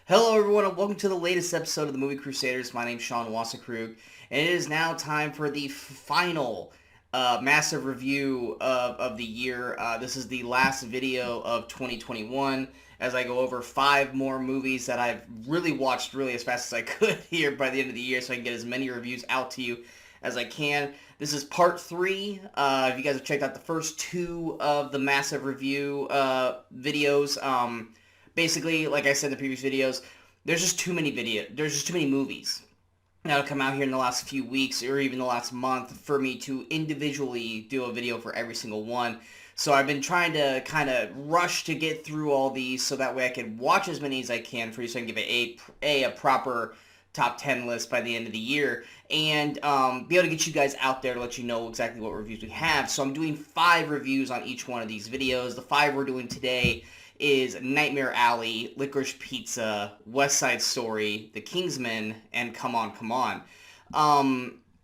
Hello, everyone, and welcome to the latest episode of the Movie Crusaders. My name's Sean Wasserkrug, and it is now time for the final massive review of the year. This is the last video of 2021 as I go over 5 more movies that I've really watched really as fast as I could here by the end of the year so I can get as many reviews out to you as I can. This is part 3. If you guys have checked out the first 2 of the massive review videos, basically, like I said in the previous videos, there's just too many movies that'll come out here in the last few weeks or even the last month for me to individually do a video for every single one. So I've been trying to kind of rush to get through all these so that way I can watch as many as I can for you so I can give it a proper top 10 list by the end of the year and be able to get you guys out there to let you know exactly what reviews we have. So I'm doing 5 reviews on each one of these videos. The 5 we're doing today is Nightmare Alley, Licorice Pizza, West Side Story, The Kingsman, and Come On, Come On.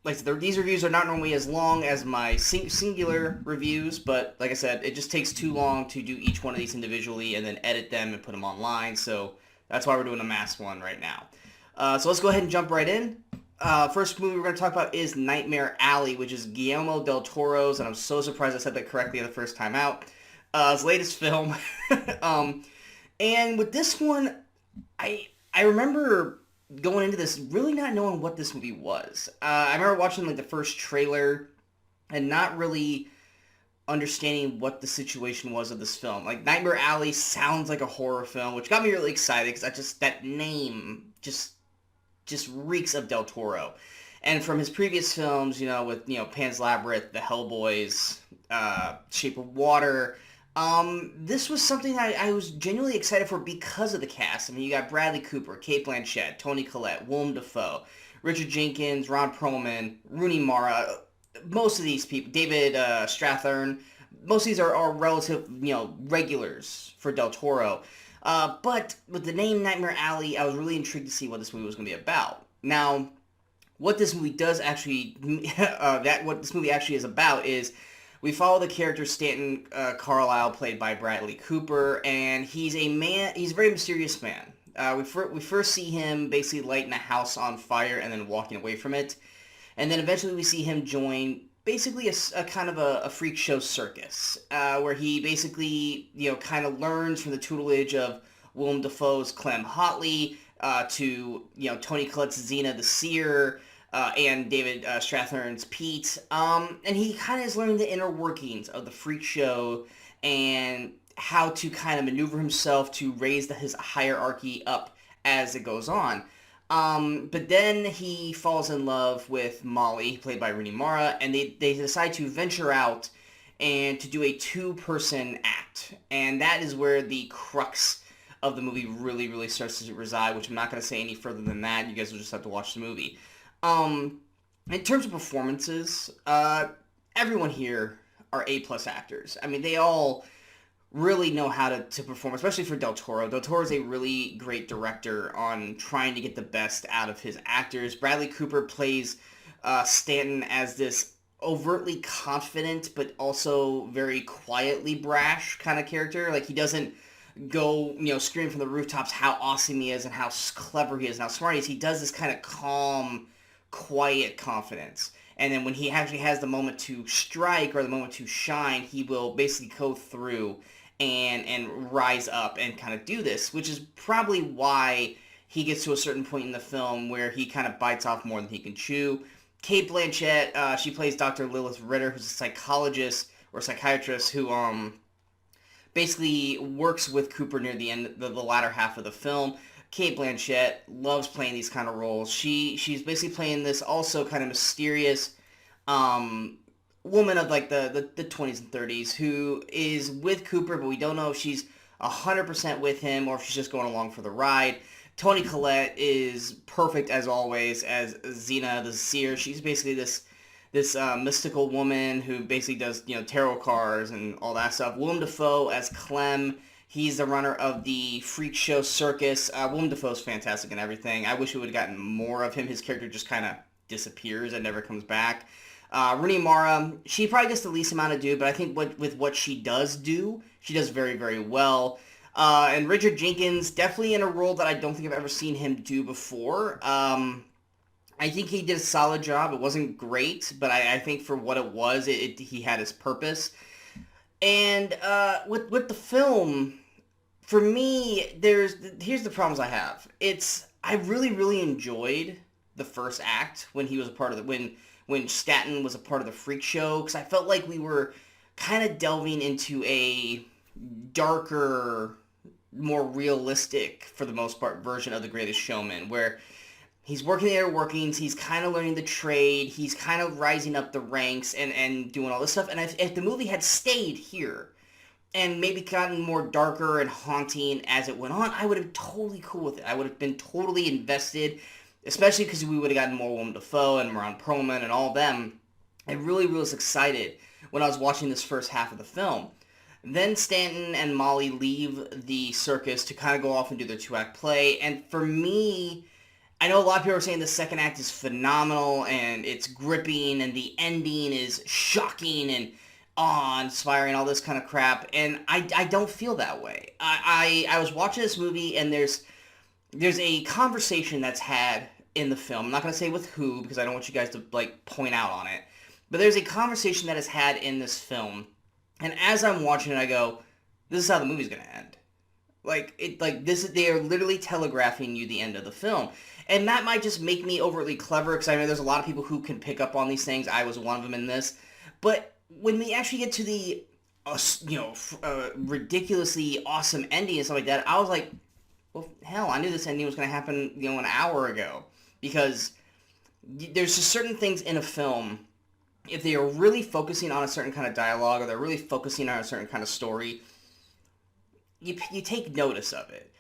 Like I said, these reviews are not normally as long as my singular reviews, but like I said, it just takes too long to do each one of these individually and then edit them and put them online, so that's why we're doing a mass one right now. So let's go ahead and jump right in. First movie we're going to talk about is Nightmare Alley, which is Guillermo del Toro's, and I'm so surprised I said that correctly the first time out. His latest film. And with this one, I remember going into this really not knowing what this movie was. I remember watching like the first trailer and not really understanding what the situation was of this film. Like Nightmare Alley sounds like a horror film, which got me really excited because that name just reeks of Del Toro. And from his previous films, with Pan's Labyrinth, The Hellboys, Shape of Water. This was something I was genuinely excited for because of the cast. I mean, you got Bradley Cooper, Cate Blanchett, Toni Collette, Willem Dafoe, Richard Jenkins, Ron Perlman, Rooney Mara. Most of these people, David Strathairn, most of these are relative, regulars for Del Toro. But with the name Nightmare Alley, I was really intrigued to see what this movie was going to be about. Now, what this movie does actually, what this movie actually is about is we follow the character Stanton Carlisle, played by Bradley Cooper, and he's a very mysterious man. We first see him basically lighting a house on fire and then walking away from it. And then eventually we see him join basically a kind of a freak show circus, where he basically, kind of learns from the tutelage of Willem Dafoe's Clem Hotley, to, Toni Collette's Zena the Seer, and David Strathairn's Pete. And he kind of is learning the inner workings of the freak show and how to kind of maneuver himself to raise his hierarchy up as it goes on. But then he falls in love with Molly, played by Rooney Mara, and they decide to venture out and to do a 2-person act. And that is where the crux of the movie really, really starts to reside, which I'm not going to say any further than that. You guys will just have to watch the movie. In terms of performances, everyone here are A-plus actors. I mean, they all really know how to perform, especially for Del Toro. Del Toro is a really great director on trying to get the best out of his actors. Bradley Cooper plays Stanton as this overtly confident but also very quietly brash kind of character. Like, he doesn't go, scream from the rooftops how awesome he is and how clever he is and how smart he is. He does this kind of calm, quiet confidence. And then when he actually has the moment to strike or the moment to shine, he will basically go through and rise up and kind of do this, which is probably why he gets to a certain point in the film where he kind of bites off more than he can chew. Cate Blanchett, she plays Dr. Lilith Ritter, who's a psychologist or psychiatrist who basically works with Cooper near the end, the latter half of the film. Cate Blanchett loves playing these kind of roles. She's basically playing this also kind of mysterious woman of like the 20s and 30s who is with Cooper, but we don't know if she's 100% with him or if she's just going along for the ride. Toni Collette is perfect as always as Zena the Seer. She's basically this mystical woman who basically does tarot cards and all that stuff. Willem Dafoe as Clem. He's the runner of the freak show circus. Willem Dafoe's fantastic and everything. I wish we would have gotten more of him. His character just kind of disappears and never comes back. Rooney Mara, she probably gets the least amount to do, but I think with what she does do, she does very, very well. And Richard Jenkins, definitely in a role that I don't think I've ever seen him do before. I think he did a solid job. It wasn't great, but I think for what it was, he had his purpose. And with the film, for me, here's the problems I have. I really enjoyed the first act when he was a part of when Stanton was a part of the freak show, because I felt like we were kind of delving into a darker, more realistic, for the most part, version of The Greatest Showman, where he's working the inner workings, he's kind of learning the trade, he's kind of rising up the ranks and doing all this stuff. And if the movie had stayed here and maybe gotten more darker and haunting as it went on, I would have been totally cool with it. I would have been totally invested, especially because we would have gotten more Willem Dafoe and Ron Perlman and all of them. I really was excited when I was watching this first half of the film. Then Stanton and Molly leave the circus to kind of go off and do their two-act play, and for me, I know a lot of people are saying the second act is phenomenal, and it's gripping, and the ending is shocking and awe-inspiring, all this kind of crap, and I don't feel that way. I was watching this movie, and there's a conversation that's had in the film. I'm not going to say with who, because I don't want you guys to, point out on it, but there's a conversation that is had in this film, and as I'm watching it, I go, this is how the movie's going to end. They are literally telegraphing you the end of the film. And that might just make me overly clever, because I know there's a lot of people who can pick up on these things. I was one of them in this. But when we actually get to the, ridiculously awesome ending and stuff like that, I was like, well, hell, I knew this ending was going to happen, an hour ago. Because there's just certain things in a film, if they are really focusing on a certain kind of dialogue, or they're really focusing on a certain kind of story, you take notice of it.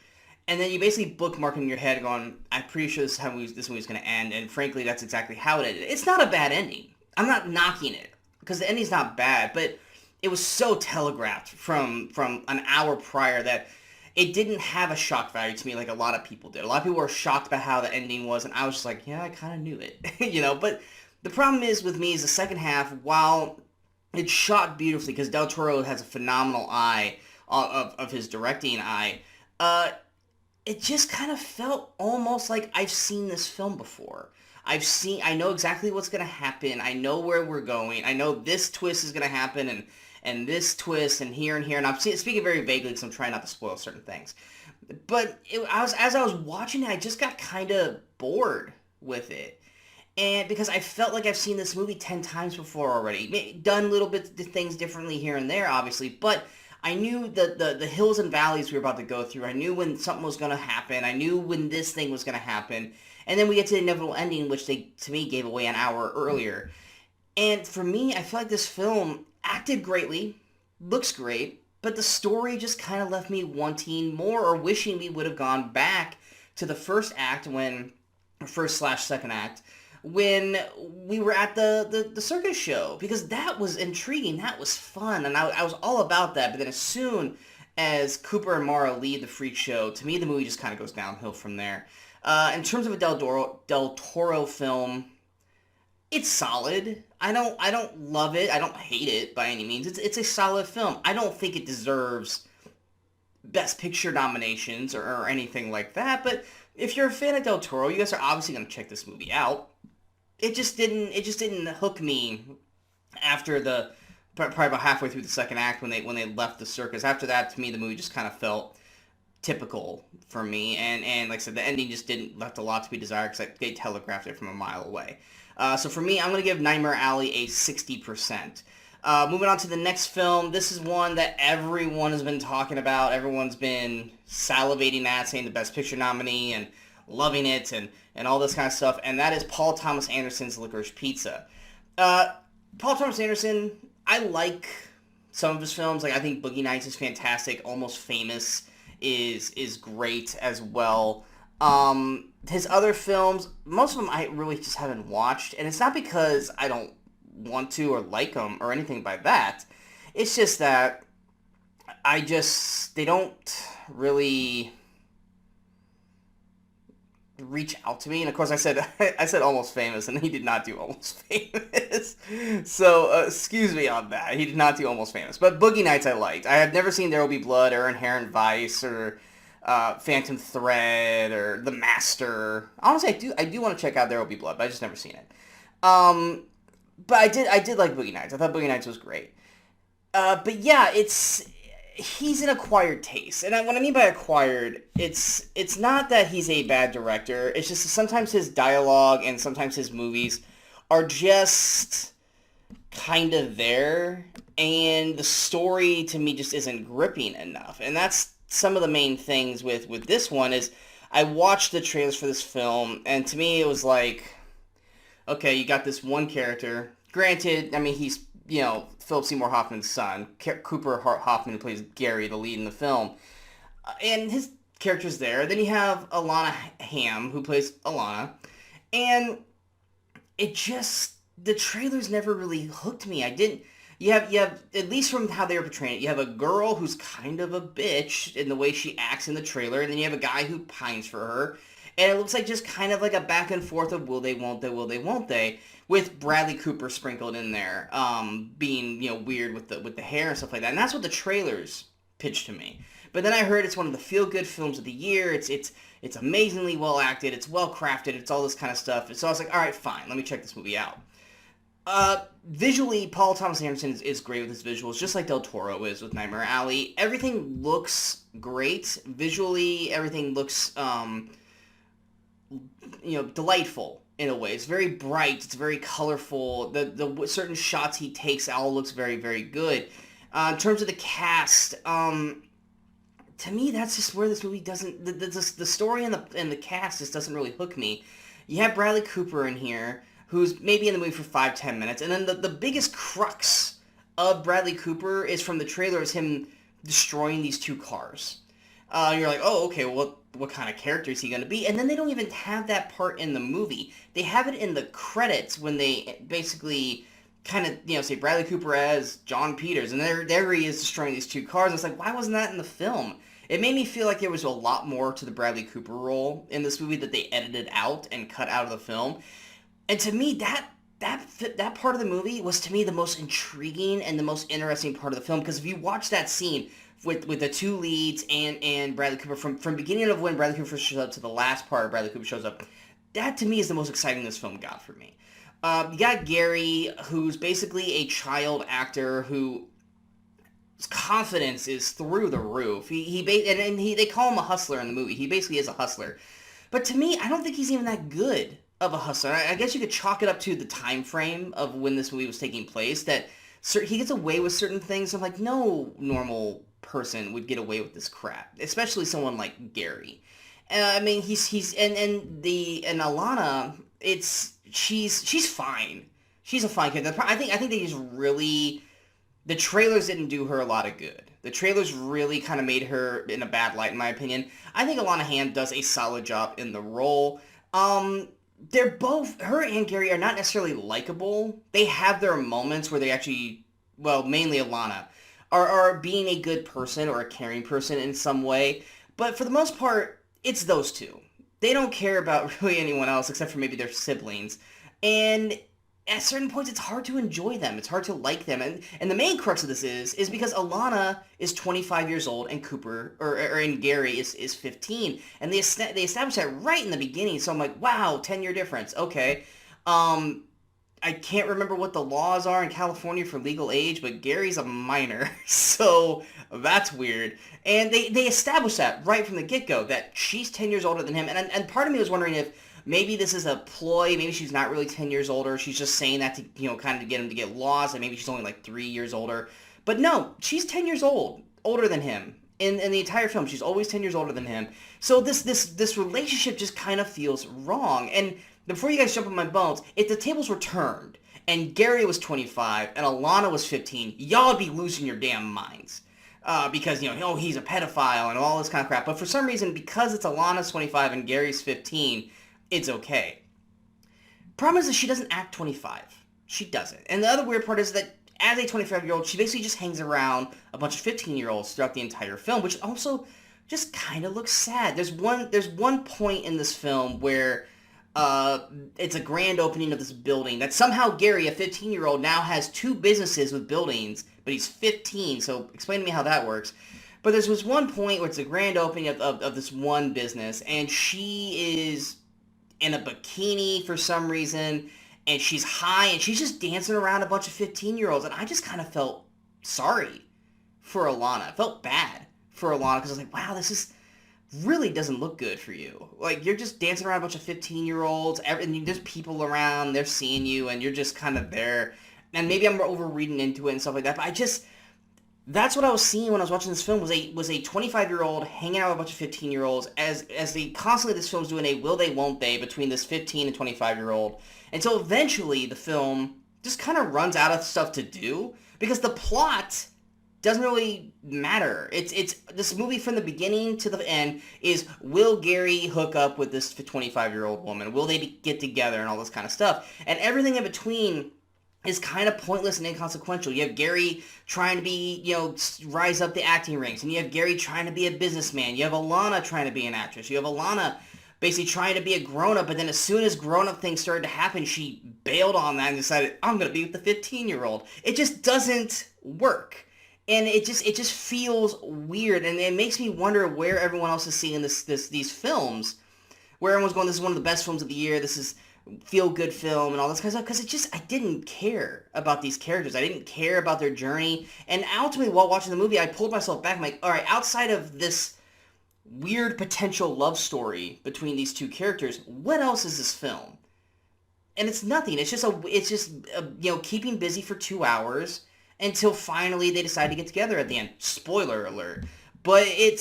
And then you basically bookmark in your head going, I'm pretty sure this is how this movie's going to end. And frankly, that's exactly how it ended. It's not a bad ending. I'm not knocking it, because the ending's not bad. But it was so telegraphed from an hour prior that it didn't have a shock value to me like a lot of people did. A lot of people were shocked by how the ending was. And I was just like, yeah, I kind of knew it. But the problem is with me is the second half, while it's shot beautifully, because Del Toro has a phenomenal eye of his directing eye, it just kind of felt almost like I've seen this film before. I know exactly what's going to happen. I know where we're going. I know this twist is going to happen, and this twist, and here, and I'm speaking very vaguely because I'm trying not to spoil certain things. But as I was watching it, I just got kind of bored with it. And because I felt like I've seen this movie 10 times before already. Done little bits of things differently here and there, obviously, but I knew the hills and valleys we were about to go through. I knew when something was going to happen. I knew when this thing was going to happen. And then we get to the inevitable ending, which they, to me, gave away an hour earlier. And for me, I feel like this film acted greatly, looks great, but the story just kind of left me wanting more, or wishing we would have gone back to the first act first/second act, when we were at the circus show, because that was intriguing, that was fun, and I was all about that. But then as soon as Cooper and Mara leave the freak show, to me the movie just kind of goes downhill from there. In terms of a Del Toro film, it's solid. I don't love it. I don't hate it by any means. It's a solid film. I don't think it deserves Best Picture nominations or anything like that. But if you're a fan of Del Toro, you guys are obviously going to check this movie out. It just didn't hook me after probably about halfway through the second act when they left the circus. After that, to me, the movie just kind of felt typical for me, and like I said, the ending just left a lot to be desired, because they telegraphed it from a mile away. So for me, I'm going to give Nightmare Alley a 60%. Moving on to the next film, this is one that everyone has been talking about. Everyone's been salivating at, saying the Best Picture nominee, and loving it, and all this kind of stuff, and that is Paul Thomas Anderson's Licorice Pizza. Paul Thomas Anderson, I like some of his films. Like, I think Boogie Nights is fantastic. Almost Famous is great as well. His other films, most of them I really just haven't watched, and it's not because I don't want to or like them or anything by that. It's just that they don't really reach out to me, and of course I said I said Almost Famous, and he did not do Almost Famous. So excuse me on that. He did not do Almost Famous, but Boogie Nights I liked. I have never seen There Will Be Blood or Inherent Vice or Phantom Thread or The Master. Honestly, I do want to check out There Will Be Blood, but I just never seen it. But I did like Boogie Nights. I thought Boogie Nights was great. But yeah, he's an acquired taste, and what I mean by acquired, it's not that he's a bad director. It's just sometimes his dialogue and sometimes his movies are just kind of there, and the story to me just isn't gripping enough. And that's some of the main things with this one is I watched the trailers for this film, and to me it was like, okay, you got this one character. Granted, I mean, he's, Philip Seymour Hoffman's son. Cooper Hoffman plays Gary, the lead in the film. And his character's there. Then you have Alana Hamm, who plays Alana. And the trailers never really hooked me. You have, at least from how they were portraying it, you have a girl who's kind of a bitch in the way she acts in the trailer, and then you have a guy who pines for her. And it looks like just kind of like a back and forth of will they, won't they, will they, won't they, with Bradley Cooper sprinkled in there, being, weird with the hair and stuff like that. And that's what the trailers pitched to me. But then I heard it's one of the feel-good films of the year. It's amazingly well acted. It's well crafted. It's all this kind of stuff. And so I was like, all right, fine. Let me check this movie out. Visually, Paul Thomas Anderson is great with his visuals, just like Del Toro is with Nightmare Alley. Everything looks great. Visually, everything looks delightful in a way. It's very bright. It's very colorful. The certain shots he takes all looks very, very good. In terms of the cast, to me, that's just where this movie doesn't... The story and the cast just doesn't really hook me. You have Bradley Cooper in here, who's maybe in the movie for 5-10 minutes, and then the biggest crux of Bradley Cooper is from the trailer is him destroying these two cars. You're like, oh, okay, well, what kind of character is he going to be? And then they don't even have that part in the movie. They have it in the credits when they basically kind of, say Bradley Cooper as John Peters, and there he is destroying these two cars. It's like, why wasn't that in the film? It made me feel like there was a lot more to the Bradley Cooper role in this movie that they edited out and cut out of the film. And to me, that part of the movie was, to me, the most intriguing and the most interesting part of the film, because if you watch that scene with the two leads and Bradley Cooper from beginning of when Bradley Cooper shows up to the last part of Bradley Cooper shows up, that to me is the most exciting this film got for me. You got Gary, who's basically a child actor whose confidence is through the roof. They call him a hustler in the movie. He basically is a hustler. But to me, I don't think he's even that good of a hustler. I guess you could chalk it up to the time frame of when this movie was taking place, that he gets away with certain things. I'm like, no normal person would get away with this crap, especially someone like Gary. I mean, and Alana, she's fine. She's a fine kid. I think they just really, the trailers didn't do her a lot of good. The trailers really kind of made her in a bad light, in my opinion. I think Alana Hamm does a solid job in the role. They're both, her and Gary are not necessarily likable. They have their moments where they actually, well, mainly Alana, are being a good person or a caring person in some way. But for the most part, it's those two. They don't care about really anyone else except for maybe their siblings. And at certain points, it's hard to enjoy them. It's hard to like them. And the main crux of this is because Alana is 25 years old and and Gary is 15. And they establish that right in the beginning. So I'm like, wow, 10-year difference. Okay. I can't remember what the laws are in California for legal age, but Gary's a minor, so that's weird. And they establish that right from the get-go, that she's 10 years older than him. And part of me was wondering if maybe this is a ploy. Maybe she's not really 10 years older. She's just saying that to, kind of to get him to get lost, and maybe she's only like 3 years older. But no, she's 10 years older than him. In the entire film, she's always 10 years older than him. So this relationship just kind of feels wrong. And before you guys jump on my bones, if the tables were turned and Gary was 25 and Alana was 15, y'all would be losing your damn minds. Because, he's a pedophile and all this kind of crap. But for some reason, because it's Alana's 25 and Gary's 15, it's okay. Problem is that she doesn't act 25. She doesn't. And the other weird part is that as a 25-year-old, she basically just hangs around a bunch of 15-year-olds throughout the entire film, which also just kind of looks sad. There's one point in this film where it's a grand opening of this building that somehow Gary, a 15-year-old, now has two businesses with buildings, but he's 15, so explain to me how that works. But there's this one point where it's a grand opening of this one business, and she is in a bikini for some reason, and she's high, and she's just dancing around a bunch of 15-year-olds, and I just kind of felt sorry for Alana. I felt bad for Alana, because I was like, wow, this is really doesn't look good for you. Like, you're just dancing around a bunch of 15-year-olds, and there's people around, they're seeing you, and you're just kind of there. And maybe I'm over-reading into it and stuff like that, but that's what I was seeing when I was watching this film, was a 25-year-old hanging out with a bunch of 15-year-olds, as they constantly, this film's doing a will they, won't they, between this 15 and 25-year-old. Until eventually, the film just kind of runs out of stuff to do, because the plot doesn't really matter. It's this movie from the beginning to the end is, will Gary hook up with this 25-year-old woman? Will they get together and all this kind of stuff? And everything in between is kind of pointless and inconsequential. You have Gary trying to be, rise up the acting ranks, and you have Gary trying to be a businessman. You have Alana trying to be an actress. You have Alana basically trying to be a grown-up, but then as soon as grown-up things started to happen, she bailed on that and decided, I'm going to be with the 15-year-old. It just doesn't work. And it just feels weird, and it makes me wonder where everyone else is seeing these films, where everyone's going, this is one of the best films of the year, this is feel-good film, and all this kind of stuff, because I didn't care about these characters. I didn't care about their journey, and ultimately, while watching the movie, I pulled myself back. I'm like, all right, outside of this weird potential love story between these two characters, what else is this film? And it's nothing. It's just keeping busy for 2 hours, until finally they decide to get together at the end. Spoiler alert. But it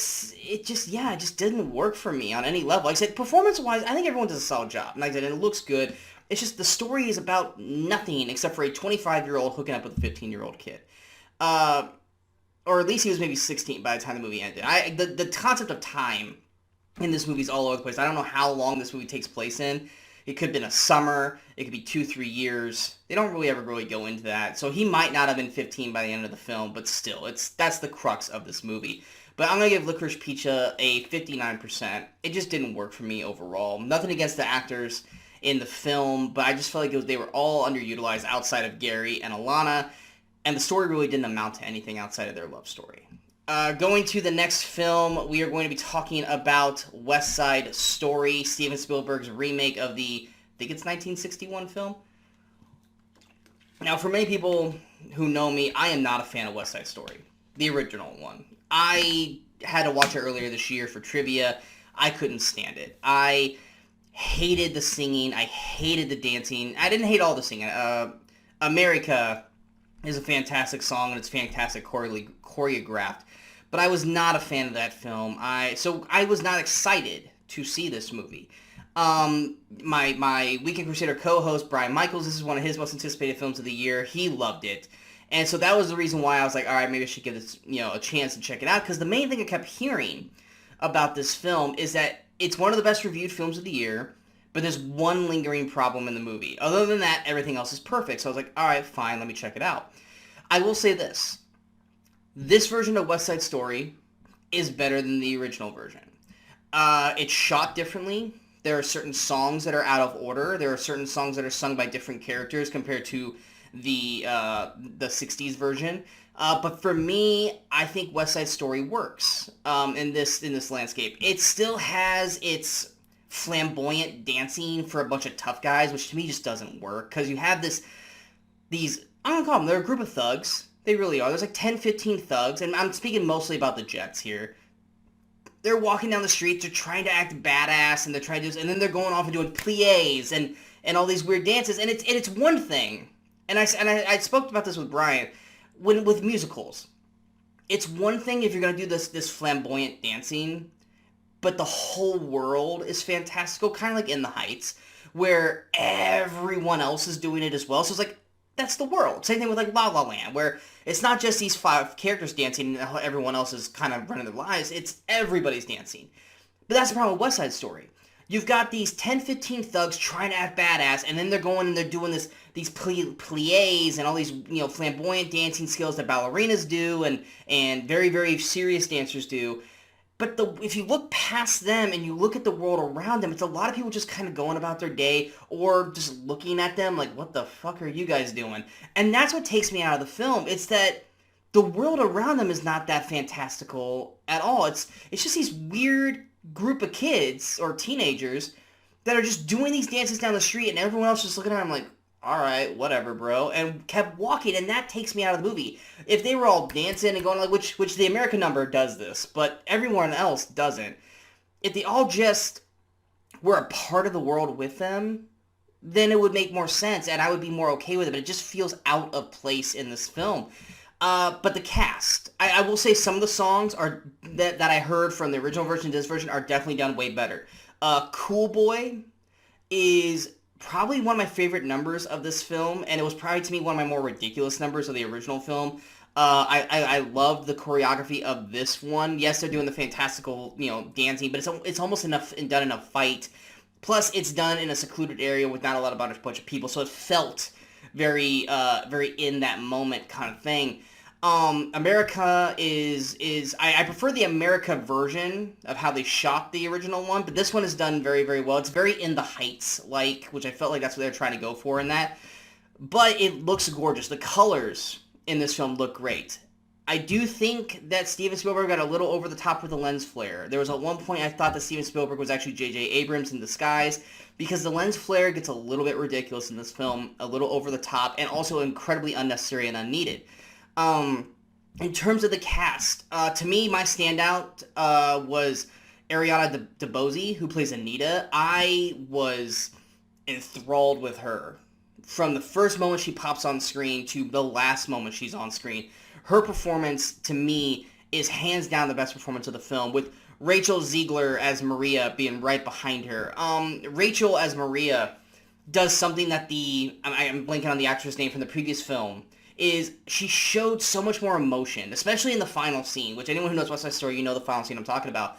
just didn't work for me on any level. Like I said, performance-wise, I think everyone does a solid job. And like I said, and it looks good. It's just the story is about nothing except for a 25-year-old hooking up with a 15-year-old kid. Or at least he was maybe 16 by the time the movie ended. The concept of time in this movie is all over the place. I don't know how long this movie takes place in. It could have been a summer. It could be 2-3 years. They don't really ever go into that. So he might not have been 15 by the end of the film, but still, that's the crux of this movie. But I'm going to give Licorice Pizza a 59%. It just didn't work for me overall. Nothing against the actors in the film, but I just felt like they were all underutilized outside of Gary and Alana, and the story really didn't amount to anything outside of their love story. Going to the next film, we are going to be talking about West Side Story, Steven Spielberg's remake of the, I think it's 1961 film. Now, for many people who know me, I am not a fan of West Side Story, the original one. I had to watch it earlier this year for trivia. I couldn't stand it. I hated the singing. I hated the dancing. I didn't hate all the singing. America is a fantastic song, and it's fantastic choreographed. But I was not a fan of that film. So I was not excited to see this movie. My Weekend Crusader co-host, Brian Michaels, this is one of his most anticipated films of the year. He loved it. And so that was the reason why I was like, all right, maybe I should give this, a chance to check it out. Because the main thing I kept hearing about this film is that it's one of the best reviewed films of the year, but there's one lingering problem in the movie. Other than that, everything else is perfect. So I was like, all right, fine, let me check it out. I will say this. This version of West Side Story is better than the original version. It's shot differently. There are certain songs that are out of order. There are certain songs that are sung by different characters compared to the 60s version. But for me, I think West Side Story works in this landscape. It still has its flamboyant dancing for a bunch of tough guys, which to me just doesn't work, because you have these, I'm going to call them, they're a group of thugs. They really are. There's like 10, 15 thugs, and I'm speaking mostly about the Jets here. They're walking down the streets, they're trying to act badass, and they're trying to do, and then they're going off and doing pliés and all these weird dances, and it's one thing. And I spoke about this with Brian, with musicals. It's one thing if you're going to do this flamboyant dancing, but the whole world is fantastical, kind of like In the Heights, where everyone else is doing it as well. So it's like, that's the world. Same thing with like La La Land, where it's not just these 5 characters dancing and everyone else is kind of running their lives. It's everybody's dancing. But that's the problem with West Side Story. You've got these 10, 15 thugs trying to act badass, and then they're going and they're doing these pliés and all these flamboyant dancing skills that ballerinas do and very, very serious dancers do. But if you look past them and you look at the world around them, it's a lot of people just kind of going about their day or just looking at them like, what the fuck are you guys doing? And that's what takes me out of the film. It's that the world around them is not that fantastical at all. It's just these weird group of kids or teenagers that are just doing these dances down the street, and everyone else just looking at them like, all right, whatever, bro, and kept walking, and that takes me out of the movie. If they were all dancing and going like, which the American number does this, but everyone else doesn't. If they all just were a part of the world with them, then it would make more sense, and I would be more okay with it. But it just feels out of place in this film. But the cast, I will say some of the songs are that I heard from the original version to this version are definitely done way better. Cool Boy is probably one of my favorite numbers of this film, and it was probably to me one of my more ridiculous numbers of the original film. I loved the choreography of this one. Yes, they're doing the fantastical, dancing, but it's almost enough and done in a fight. Plus, it's done in a secluded area with not a bunch of people, so it felt very in that moment kind of thing. America I prefer the America version of how they shot the original one, but this one is done very, very well. It's very In the Heights, which I felt like that's what they're trying to go for in that. But it looks gorgeous. The colors in this film look great. I do think that Steven Spielberg got a little over the top with the lens flare. There was at one point I thought that Steven Spielberg was actually J.J. Abrams in disguise, because the lens flare gets a little bit ridiculous in this film, a little over the top, and also incredibly unnecessary and unneeded. In terms of the cast, to me, my standout was Ariana DeBose, who plays Anita. I was enthralled with her from the first moment she pops on screen to the last moment she's on screen. Her performance, to me, is hands down the best performance of the film, with Rachel Zegler as Maria being right behind her. Rachel as Maria does something that I'm blanking on the actress name from the previous film, is she showed so much more emotion, especially in the final scene, which anyone who knows West Side Story, you know the final scene I'm talking about.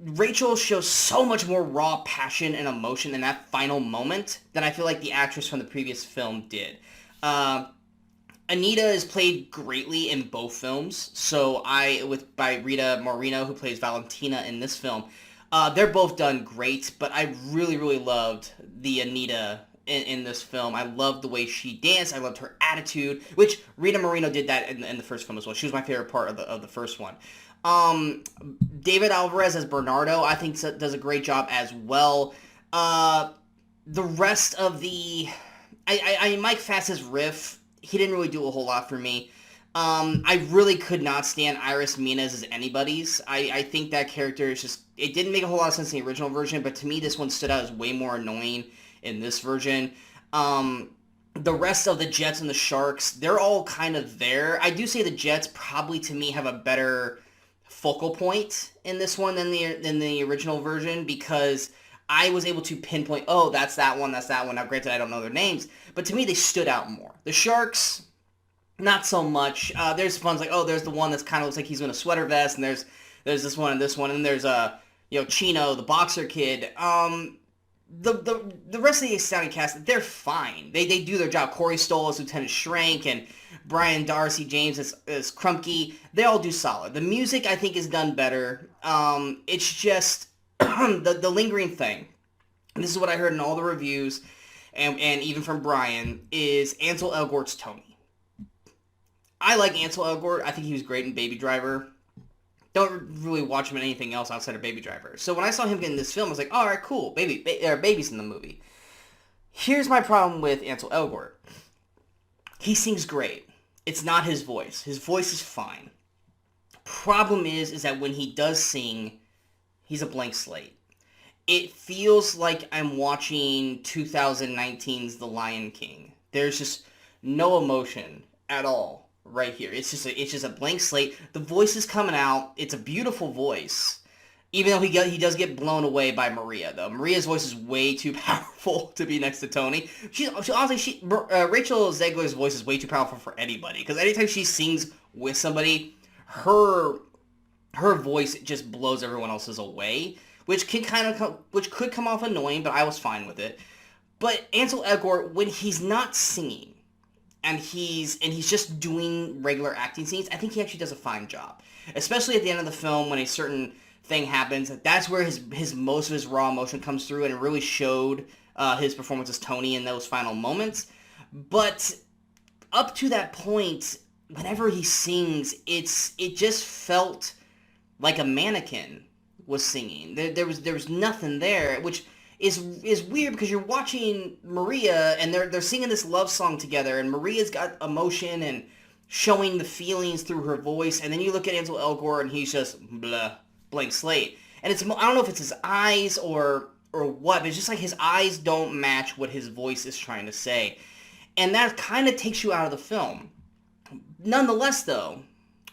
Rachel shows so much more raw passion and emotion in that final moment than I feel like the actress from the previous film did. Anita is played greatly in both films, so by Rita Moreno, who plays Valentina in this film. They're both done great, but I really, really loved the Anita in this film. I loved the way she danced. I loved her attitude, which Rita Moreno did that in the first film as well. She was my favorite part of the first one. David Alvarez as Bernardo, I think does a great job as well. The rest of Mike Fass's riff, he didn't really do a whole lot for me. I really could not stand Iris Minez as anybody's. I think that character is it didn't make a whole lot of sense in the original version, but to me this one stood out as way more annoying in this version. The rest of the Jets and the Sharks, they're all kind of there. I do say the Jets probably to me have a better focal point in this one than the original version, because I was able to pinpoint, oh, that's that one. Now, granted, I don't know their names, but to me, they stood out more. The Sharks, not so much. There's ones like, oh, there's the one that's kind of looks like he's in a sweater vest, and there's this one, and there's Chino, the boxer kid. The rest of the astounding cast, they're fine. They do their job. Corey Stoll as Lieutenant Schrank, and Brian Darcy James as Krumke. They all do solid. The music, I think, is done better. It's just the lingering thing. And this is what I heard in all the reviews, and even from Brian, is Ansel Elgort's Tony. I like Ansel Elgort. I think he was great in Baby Driver. Don't really watch him in anything else outside of Baby Driver. So when I saw him get in this film, I was like, all right, cool. Baby's in the movie. Here's my problem with Ansel Elgort. He sings great. It's not his voice. His voice is fine. Problem is that when he does sing, he's a blank slate. It feels like I'm watching 2019's The Lion King. There's just no emotion at all right here. It's just a blank slate. The voice is coming out. It's a beautiful voice. Even though he does get blown away by Maria, though. Maria's voice is way too powerful to be next to Tony. Honestly, Rachel Zegler's voice is way too powerful for anybody. Because anytime she sings with somebody, her voice just blows everyone else's away, which could come off annoying, but I was fine with it. But Ansel Elgort, when he's not singing, and he's just doing regular acting scenes, I think he actually does a fine job. Especially at the end of the film when a certain thing happens. That's where his most of his raw emotion comes through, and it really showed his performance as Tony in those final moments. But up to that point, whenever he sings, it just felt like a mannequin was singing. There was nothing there, which is weird because you're watching Maria and they're singing this love song together, and Maria's got emotion and showing the feelings through her voice, and then you look at Ansel Elgort and he's just blank slate. And I don't know if it's his eyes or what, but it's just like his eyes don't match what his voice is trying to say. And that kind of takes you out of the film. Nonetheless, though,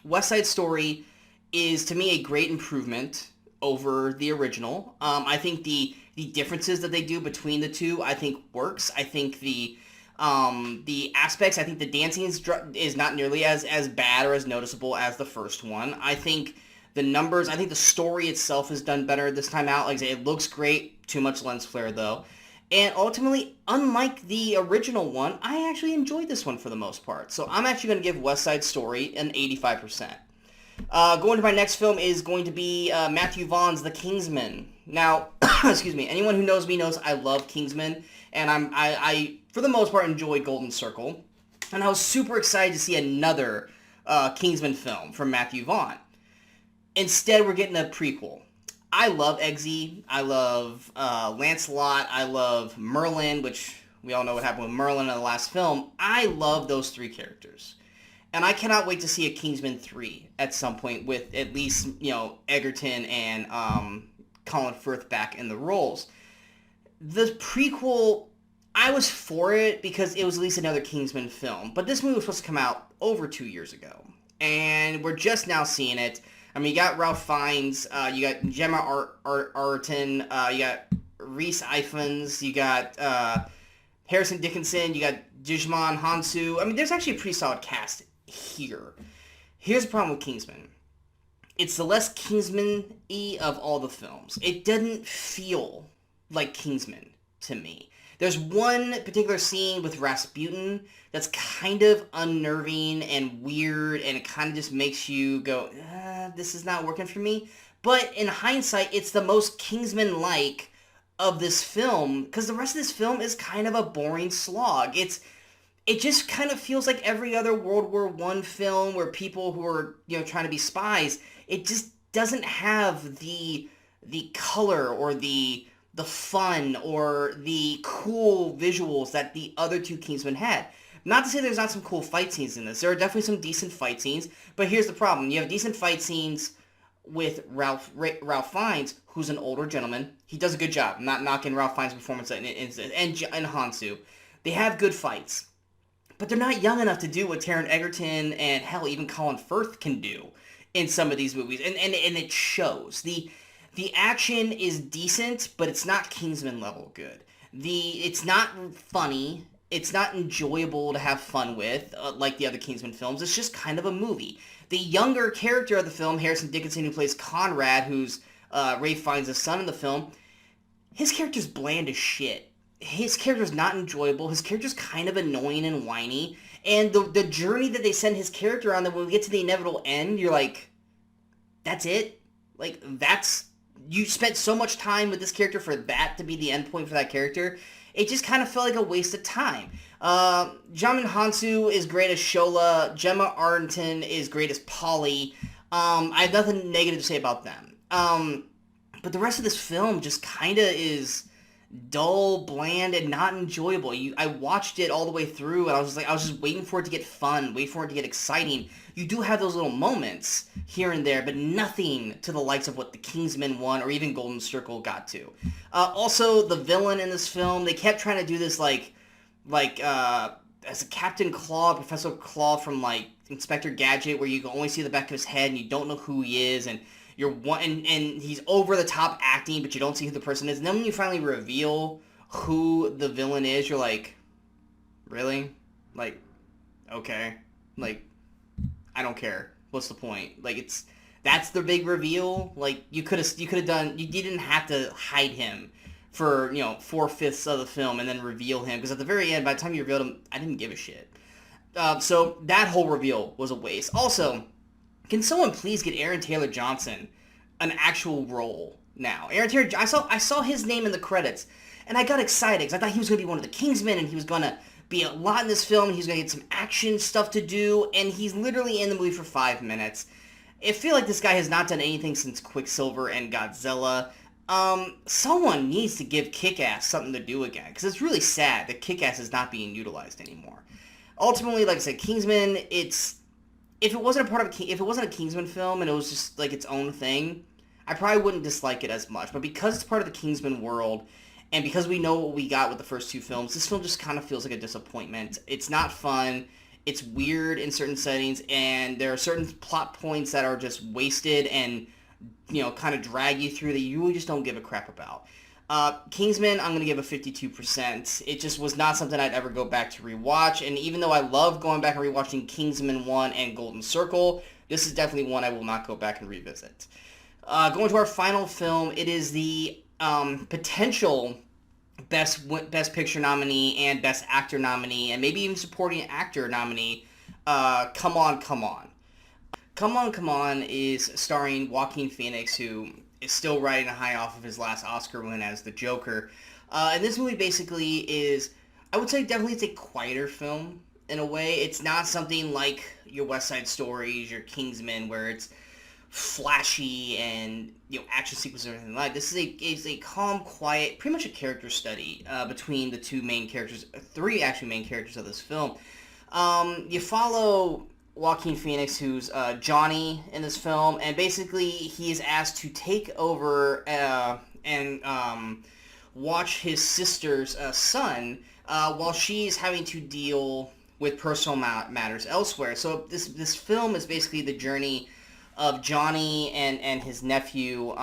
West Side Story is, to me, a great improvement over the original. I think the differences that they do between the two, I think, works. I think the aspects, I think the dancing is not nearly as bad or as noticeable as the first one. I think the numbers, I think the story itself is done better this time out. Like I say, it looks great. Too much lens flare, though. And ultimately, unlike the original one, I actually enjoyed this one for the most part. So I'm actually going to give West Side Story an 85%. Going to my next film is going to be Matthew Vaughn's The Kingsman. Now, excuse me, anyone who knows me knows I love Kingsman, and I for the most part enjoyed Golden Circle, and I was super excited to see another Kingsman film from Matthew Vaughn. Instead, we're getting a prequel. I love Eggsy, I love Lancelot, I love Merlin, which we all know what happened with Merlin in the last film. I love those three characters. And I cannot wait to see a Kingsman 3 at some point with at least, Egerton and Colin Firth back in the roles. The prequel, I was for it because it was at least another Kingsman film. But this movie was supposed to come out over 2 years ago. And we're just now seeing it. I mean, you got Ralph Fiennes, you got Gemma Arterton, you got Rhys Ifans, you got Harrison Dickinson, you got Djimon Hounsou. I mean, there's actually a pretty solid cast here. Here's the problem with Kingsman. It's the less Kingsman-y of all the films. It doesn't feel like Kingsman to me. There's one particular scene with Rasputin that's kind of unnerving and weird, and it kind of just makes you go, this is not working for me. But in hindsight, it's the most Kingsman-like of this film, because the rest of this film is kind of a boring slog. It just kind of feels like every other World War I film where people who are, trying to be spies, it just doesn't have the color or the fun or the cool visuals that the other two Kingsmen had. Not to say there's not some cool fight scenes in this. There are definitely some decent fight scenes, but here's the problem. You have decent fight scenes with Ralph Fiennes, who's an older gentleman. He does a good job. I'm not knocking Ralph Fiennes' performance and Hounsou. They have good fights. But they're not young enough to do what Taron Egerton and, hell, even Colin Firth can do in some of these movies. And it shows. The action is decent, but it's not Kingsman level good. It's not funny. It's not enjoyable to have fun with, like the other Kingsman films. It's just kind of a movie. The younger character of the film, Harrison Dickinson, who plays Conrad, who's Ralph Fiennes' son in the film, his character's bland as shit. His character's not enjoyable. His character's kind of annoying and whiny. And the journey that they send his character on, that when we get to the inevitable end, you're like, that's it? Like, you spent so much time with this character for that to be the end point for that character. It just kind of felt like a waste of time. Djimon Hounsou is great as Shola. Gemma Arterton is great as Polly. I have nothing negative to say about them. But the rest of this film just kind of is dull, bland, and not enjoyable. I watched it all the way through, and I was just waiting for it to get fun, waiting for it to get exciting. You do have those little moments here and there, but nothing to the likes of what the Kingsman 1 or even Golden Circle got to. Also, the villain in this film, they kept trying to do this like as a Captain Claw, Professor Claw from like Inspector Gadget, where you can only see the back of his head and you don't know who he is, and and he's over the top acting, but you don't see who the person is. And then when you finally reveal who the villain is, you're like, really? Like, okay. Like, I don't care. What's the point? Like, that's the big reveal. Like, you didn't have to hide him for, 4/5 of the film and then reveal him, because at the very end, by the time you revealed him, I didn't give a shit. So that whole reveal was a waste. Also, can someone please get Aaron Taylor Johnson an actual role now? Aaron Taylor, I saw his name in the credits, and I got excited because I thought he was going to be one of the Kingsmen, and he was going to be a lot in this film, and he was going to get some action stuff to do, and he's literally in the movie for 5 minutes. I feel like this guy has not done anything since Quicksilver and Godzilla. Someone needs to give Kick-Ass something to do again, because it's really sad that Kick-Ass is not being utilized anymore. Ultimately, like I said, Kingsman, if it wasn't a Kingsman film and it was just like its own thing, I probably wouldn't dislike it as much. But because it's part of the Kingsman world, and because we know what we got with the first 2 films, this film just kind of feels like a disappointment. It's not fun. It's weird in certain settings, and there are certain plot points that are just wasted and, kind of drag you through that you really just don't give a crap about. Kingsman, I'm going to give a 52%. It just was not something I'd ever go back to rewatch, and even though I love going back and rewatching Kingsman 1 and Golden Circle, this is definitely one I will not go back and revisit. Going to our final film, it is the potential Best Picture nominee and Best Actor nominee, and maybe even Supporting Actor nominee, Come On, Come On. Come On, Come On is starring Joaquin Phoenix, who is still riding a high off of his last Oscar win as the Joker. And this movie basically is, I would say definitely it's a quieter film in a way. It's not something like your West Side Stories, your Kingsman, where it's flashy and action sequences and everything like. This is a calm, quiet, pretty much a character study between the 2 main characters, 3 actually main characters of this film. You follow Joaquin Phoenix, who's Johnny in this film, and basically he is asked to take over and watch his sister's son while she's having to deal with personal matters elsewhere. So this film is basically the journey of Johnny and his nephew,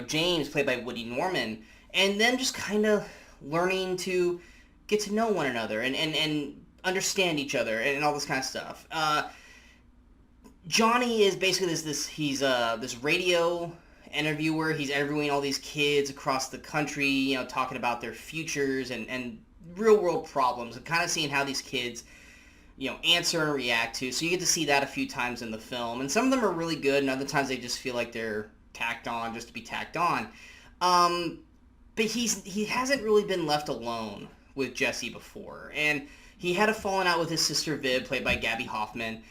James, played by Woody Norman, and them just kind of learning to get to know one another and understand each other and all this kind of stuff. Johnny is basically this radio interviewer. He's interviewing all these kids across the country, talking about their futures and real world problems, and kind of seeing how these kids answer and react to. So you get to see that a few times in the film, and some of them are really good, and other times they just feel like they're tacked on just to be tacked on. But he hasn't really been left alone with Jesse before, and he had a falling out with his sister Viv, played by Gabby Hoffman,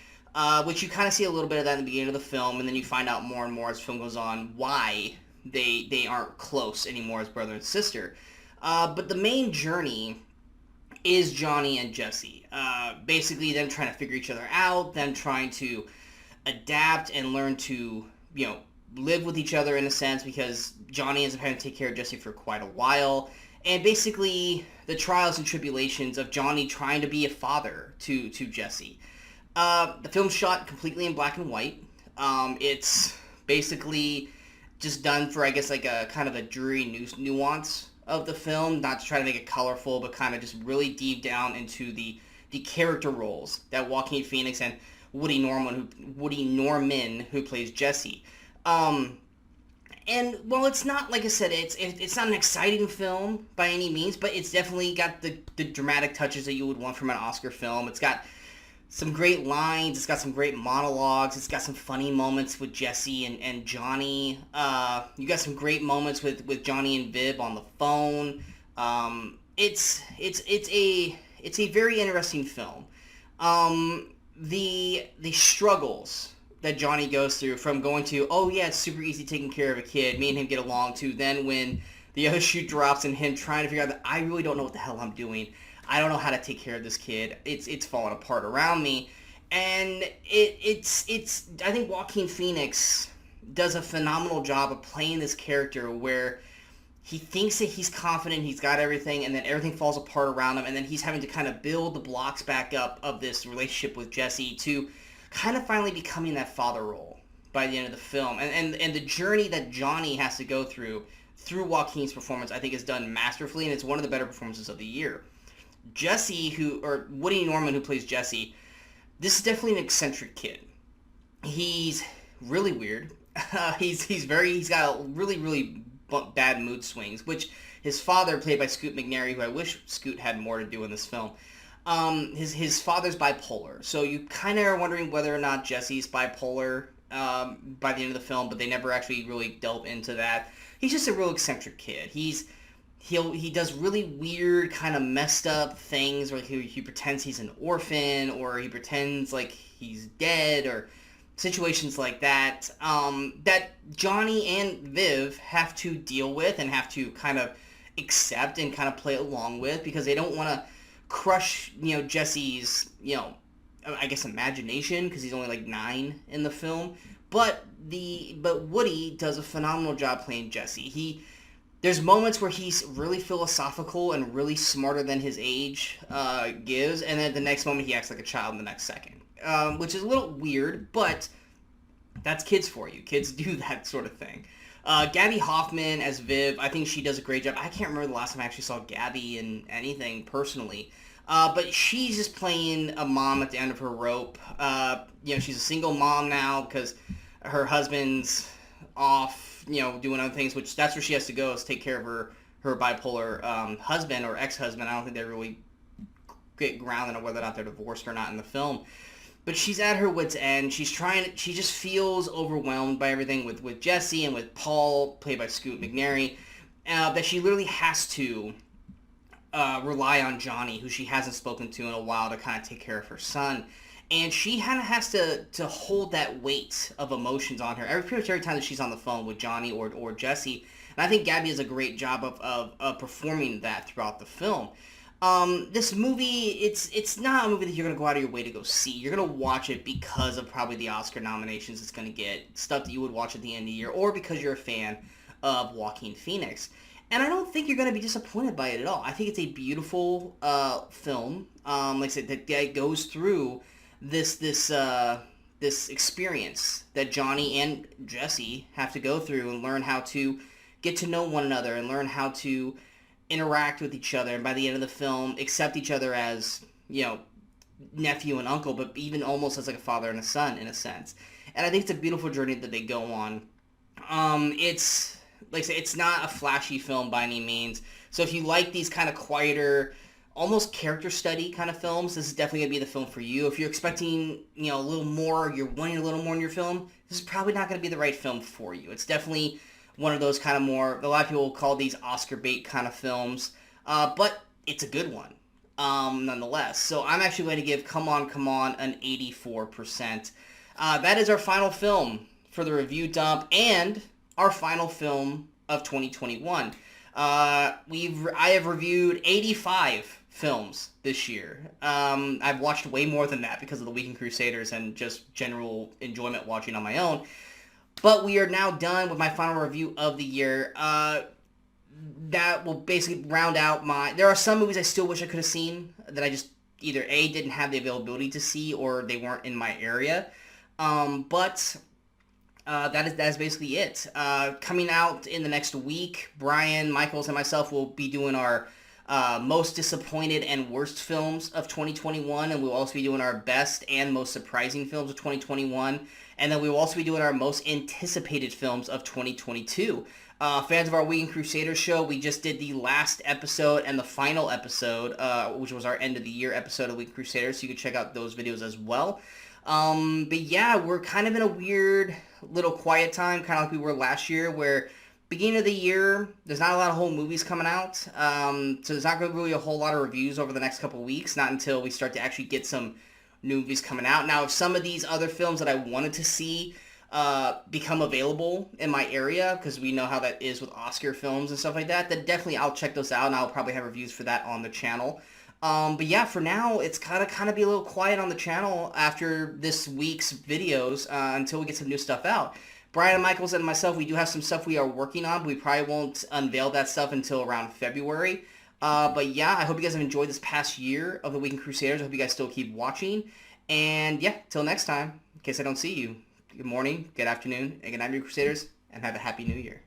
which you kind of see a little bit of that in the beginning of the film, and then you find out more and more as the film goes on why they aren't close anymore as brother and sister. But the main journey is Johnny and Jesse. Basically them trying to figure each other out, them trying to adapt and learn to, live with each other in a sense, because Johnny ends up having to take care of Jesse for quite a while. And basically the trials and tribulations of Johnny trying to be a father to Jesse. The film's shot completely in black and white. It's basically just done for, I guess, like a kind of a dreary nuance of the film, not to try to make it colorful, but kind of just really deep down into the character roles that Joaquin Phoenix and Woody Norman, who plays Jesse. And while it's not, like I said, it's not an exciting film by any means, but it's definitely got the dramatic touches that you would want from an Oscar film. It's got some great lines. It's got some great monologues. It's got some funny moments with Jesse and Johnny. You got some great moments with Johnny and Viv on the phone. It's a very interesting film. The struggles that Johnny goes through, from going to, oh yeah, it's super easy taking care of a kid, me and him get along, to then when the other shoe drops and him trying to figure out that I really don't know what the hell I'm doing. I don't know how to take care of this kid. It's falling apart around me. And it's I think Joaquin Phoenix does a phenomenal job of playing this character where he thinks that he's confident, he's got everything, and then everything falls apart around him, and then he's having to kind of build the blocks back up of this relationship with Jesse to kind of finally becoming that father role by the end of the film. And the journey that Johnny has to go through Joaquin's performance, I think, is done masterfully, and it's one of the better performances of the year. Woody Norman, who plays Jesse, this is definitely an eccentric kid. He's really weird. He's got really, really bad mood swings, which his father, played by Scoot McNairy, who I wish Scoot had more to do in this film, his father's bipolar. So you kind of are wondering whether or not Jesse's bipolar by the end of the film, but they never actually really delve into that. He's just a real eccentric kid. He does really weird, kind of messed up things, where he pretends he's an orphan, or he pretends like he's dead, or situations like that, that Johnny and Viv have to deal with and have to kind of accept and kind of play along with, because they don't want to crush, Jesse's, I guess, imagination, because he's only like 9 in the film. But Woody does a phenomenal job playing Jesse. There's moments where he's really philosophical and really smarter than his age gives, and then the next moment he acts like a child in the next second, which is a little weird, but that's kids for you. Kids do that sort of thing. Gabby Hoffman as Viv, I think she does a great job. I can't remember the last time I actually saw Gabby in anything personally, but she's just playing a mom at the end of her rope. She's a single mom now because her husband's off, doing other things, which that's where she has to go, is take care of her bipolar husband or ex-husband. I don't think they really get grounded on whether or not they're divorced or not in the film. But she's at her wit's end. She just feels overwhelmed by everything with Jesse and with Paul, played by Scoot McNairy, that she literally has to rely on Johnny, who she hasn't spoken to in a while, to kind of take care of her son. And she kind of has to hold that weight of emotions on her pretty much every time that she's on the phone with Johnny or Jesse. And I think Gabby does a great job of performing that throughout the film. This movie, it's not a movie that you're going to go out of your way to go see. You're going to watch it because of probably the Oscar nominations it's going to get, stuff that you would watch at the end of the year, or because you're a fan of Joaquin Phoenix. And I don't think you're going to be disappointed by it at all. I think it's a beautiful film, like I said, that goes through this experience that Johnny and Jesse have to go through and learn how to get to know one another and learn how to interact with each other, and by the end of the film accept each other as, nephew and uncle, but even almost as like a father and a son in a sense. And I think it's a beautiful journey that they go on. It's like I say, it's not a flashy film by any means, so if you like these kind of quieter, almost character study kind of films, this is definitely going to be the film for you. If you're expecting, a little more, you're wanting a little more in your film, this is probably not going to be the right film for you. It's definitely one of those kind of more, a lot of people call these Oscar bait kind of films, but it's a good one, nonetheless. So I'm actually going to give Come On, Come On an 84%. That is our final film for the review dump, and our final film of 2021. I have reviewed 85 films this year. I've watched way more than that because of the Weekend Crusaders and just general enjoyment watching on my own. But we are now done with my final review of the year. That will basically round out there are some movies I still wish I could have seen that I just either A, didn't have the availability to see, or they weren't in my area. But that is basically it. Coming out in the next week, Brian, Michaels, and myself will be doing our most disappointed and worst films of 2021, and we'll also be doing our best and most surprising films of 2021, and then we will also be doing our most anticipated films of 2022. Fans of our Weekend Crusaders show, we just did the last episode and the final episode, which was our end of the year episode of Weekend Crusaders, so you can check out those videos as well. But yeah, we're kind of in a weird little quiet time, kind of like we were last year, where beginning of the year, there's not a lot of whole movies coming out, so there's not going to be really a whole lot of reviews over the next couple weeks, not until we start to actually get some new movies coming out. Now, if some of these other films that I wanted to see become available in my area, because we know how that is with Oscar films and stuff like that, then definitely I'll check those out, and I'll probably have reviews for that on the channel. But yeah, for now, it's kind of be a little quiet on the channel after this week's videos until we get some new stuff out. Brian and Michaels and myself, we do have some stuff we are working on, but we probably won't unveil that stuff until around February. But yeah, I hope you guys have enjoyed this past year of the Weekend Crusaders. I hope you guys still keep watching. And yeah, till next time, in case I don't see you, good morning, good afternoon, and good night, Movie Crusaders, and have a happy new year.